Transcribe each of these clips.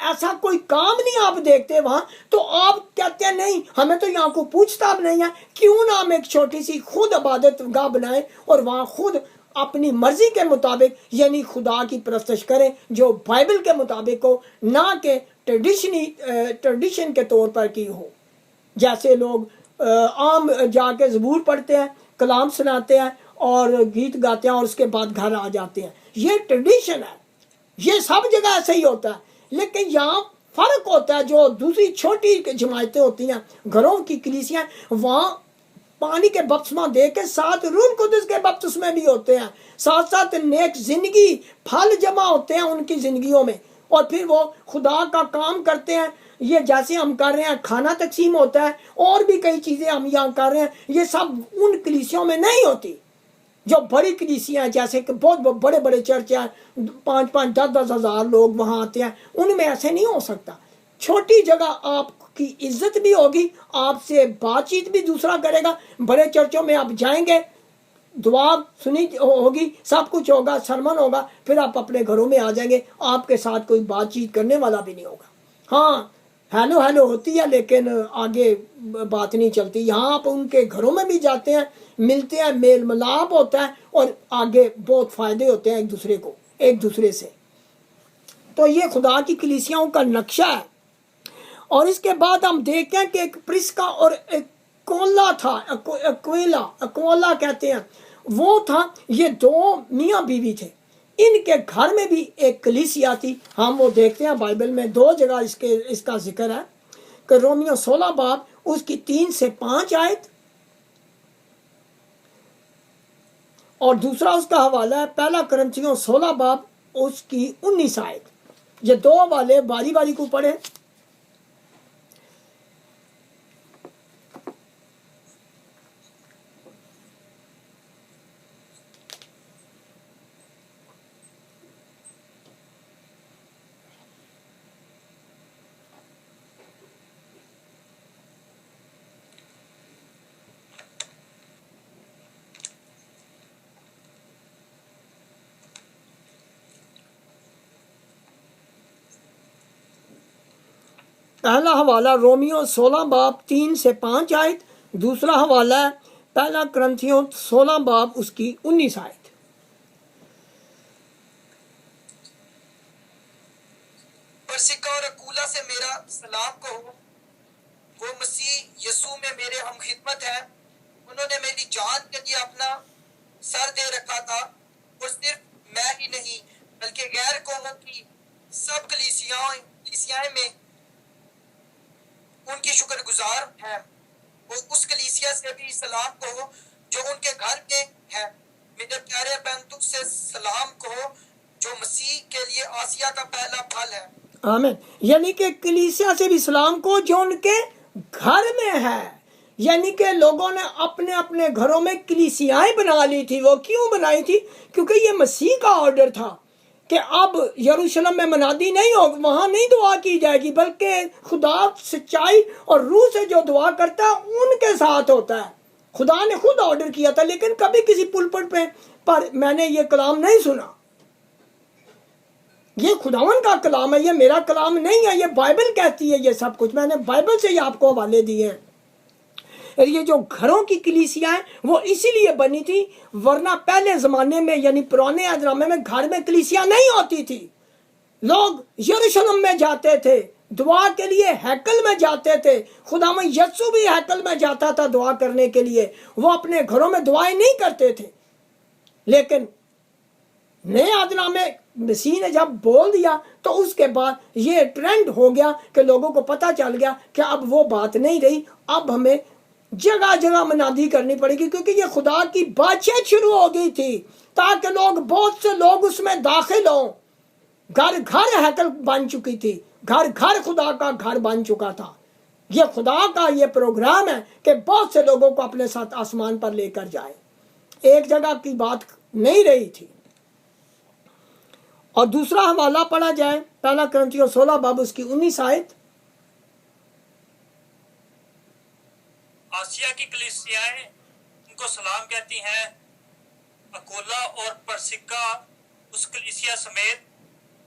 ایسا کوئی کام نہیں آپ دیکھتے وہاں، تو آپ کہتے ہیں نہیں ہمیں تو یہاں کو پوچھتا نہیں ہے، کیوں نہ ہم ایک چھوٹی سی خود عبادت گاہ بنائیں اور وہاں خود اپنی مرضی کے مطابق یعنی خدا کی پرستش کریں جو بائبل کے مطابق ہو، نہ کہ ٹریڈیشن کے طور پر کی ہو، جیسے لوگ عام جا کے زبور پڑھتے ہیں، کلام سناتے ہیں اور گیت گاتے ہیں اور اس کے بعد گھر آ جاتے ہیں۔ یہ ٹریڈیشن ہے، یہ سب جگہ ایسے ہی ہوتا ہے، لیکن یہاں فرق ہوتا ہے۔ جو دوسری چھوٹی جماعتیں ہوتی ہیں، گھروں کی کلیسیاں، وہاں پانی کے بپتسمہ دے کے ساتھ روح القدس کے بپتسمے بھی ہوتے ہیں، ساتھ ساتھ نیک زندگی پھل جمع ہوتے ہیں ان کی زندگیوں میں، اور پھر وہ خدا کا کام کرتے ہیں۔ یہ جیسے ہم کر رہے ہیں، کھانا تقسیم ہوتا ہے، اور بھی کئی چیزیں ہم یہاں کر رہے ہیں، یہ سب ان کلیسیوں میں نہیں ہوتی۔ جو بڑی کلیسیاں ہیں، جیسے کہ بہت بڑے بڑے چرچ ہیں، 5-5 10-10 ہزار لوگ وہاں آتے ہیں، ان میں ایسے نہیں ہو سکتا۔ چھوٹی جگہ آپ کی عزت بھی ہوگی، آپ سے بات چیت بھی دوسرا کرے گا۔ بڑے چرچوں میں آپ جائیں گے، دعا سنی ہوگی، سب کچھ ہوگا، سرمن ہوگا، پھر آپ اپنے گھروں میں آ جائیں گے، آپ کے ساتھ کوئی بات چیت کرنے والا بھی نہیں ہوگا۔ ہاں ہیلو ہیلو ہوتی ہے، لیکن آگے بات نہیں چلتی۔ یہاں آپ ان کے گھروں میں بھی جاتے ہیں، ملتے ہیں، میل ملاپ ہوتا ہے، اور آگے بہت فائدے ہوتے ہیں ایک دوسرے سے۔ تو یہ خدا کی کلیسیاؤں کا نقشہ ہے۔ اور اس کے بعد ہم دیکھتے ہیں کہ ایک پرسکا اور اکولا تھا، اکولا کہتے ہیں، وہ تھا، یہ 2 میاں بیوی تھے، ان کے گھر میں بھی ایک کلیسیا تھی۔ ہم وہ دیکھتے ہیں بائبل میں 2 جگہ اس کا ذکر ہے، کہ رومیو 16 باب اس کی 3 سے 5 آیت، اور دوسرا اس کا حوالہ ہے 1 کرنتھیوں 16 باب اس کی 19 آیت۔ یہ 2 والے باری باری کو پڑھیں۔ پہلا حوالہ رومیو 16 باب 3 سے 5 آیت، دوسرا حوالہ ہے 1 کرنتھیوں 16 باب اس کی 19 آیت۔ پرسکا اور اکولا سے میرا سلام کہو، وہ مسیح یسوع میں میرے ہم خدمت ہیں۔ انہوں نے میری جان کے لیے اپنا سر دے رکھا تھا، اور صرف میں ہی نہیں بلکہ غیر قوموں کی سب کلیسیاں میں ان کی شکر گزار ہیں۔ وہ اس کلیسیا سے بھی سلام کہو جو ان کے گھر میں ہے۔ میرے پیارے بینتک سے سلام کہو جو مسیح کے لیے آسیہ کا پہلا پھل ہے۔ آمین۔ یعنی کہ کلیسیا سے بھی سلام کو جو ان کے گھر میں ہے، یعنی کہ لوگوں نے اپنے اپنے گھروں میں کلیسیائیں بنا لی تھی۔ وہ کیوں بنائی تھی؟ کیونکہ یہ مسیح کا آرڈر تھا کہ اب یروشلم میں منادی نہیں ہوگی، وہاں نہیں دعا کی جائے گی، بلکہ خدا سچائی اور روح سے جو دعا کرتا ہے ان کے ساتھ ہوتا ہے۔ خدا نے خود آرڈر کیا تھا، لیکن کبھی کسی پلپٹ پر میں نے یہ کلام نہیں سنا۔ یہ خداوند کا کلام ہے، یہ میرا کلام نہیں ہے، یہ بائبل کہتی ہے یہ سب کچھ۔ میں نے بائبل سے ہی آپ کو حوالے دیے ہیں۔ یہ جو گھروں کی کلیسیاں ہیں وہ اسی لیے بنی تھی، ورنہ پہلے زمانے میں یعنی پرانے عہد نامے میں گھر میں کلیسیاں نہیں ہوتی تھی۔ لوگ یروشلم میں جاتے تھے، دعا کے لیے ہیکل میں جاتے تھے۔ خداوند یسوع بھی ہیکل میں جاتا تھا دعا کرنے کے لیے، وہ اپنے گھروں میں دعائیں نہیں کرتے تھے۔ لیکن نئے عہد نامے مسیح نے جب بول دیا تو اس کے بعد یہ ٹرینڈ ہو گیا کہ لوگوں کو پتہ چل گیا کہ اب وہ بات نہیں رہی، اب ہمیں جگہ جگہ منادی کرنی پڑے گی، کیونکہ یہ خدا کی بادشاہت شروع ہو گئی تھی تاکہ بہت سے لوگ اس میں داخل ہوں۔ گھر گھر ہیکل بن چکی تھی، گھر گھر خدا کا گھر بن چکا تھا۔ یہ خدا کا یہ پروگرام ہے کہ بہت سے لوگوں کو اپنے ساتھ آسمان پر لے کر جائے، ایک جگہ کی بات نہیں رہی تھی۔ اور دوسرا حوالہ پڑھا جائے 1 کرنتھیوں 16 باب اس کی 19 آیت۔ آسیہ کی کلیسیائیں ان کو سلام کہتی ہیں۔ اکولا اور پرسکا اس کلیسیا سمیت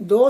2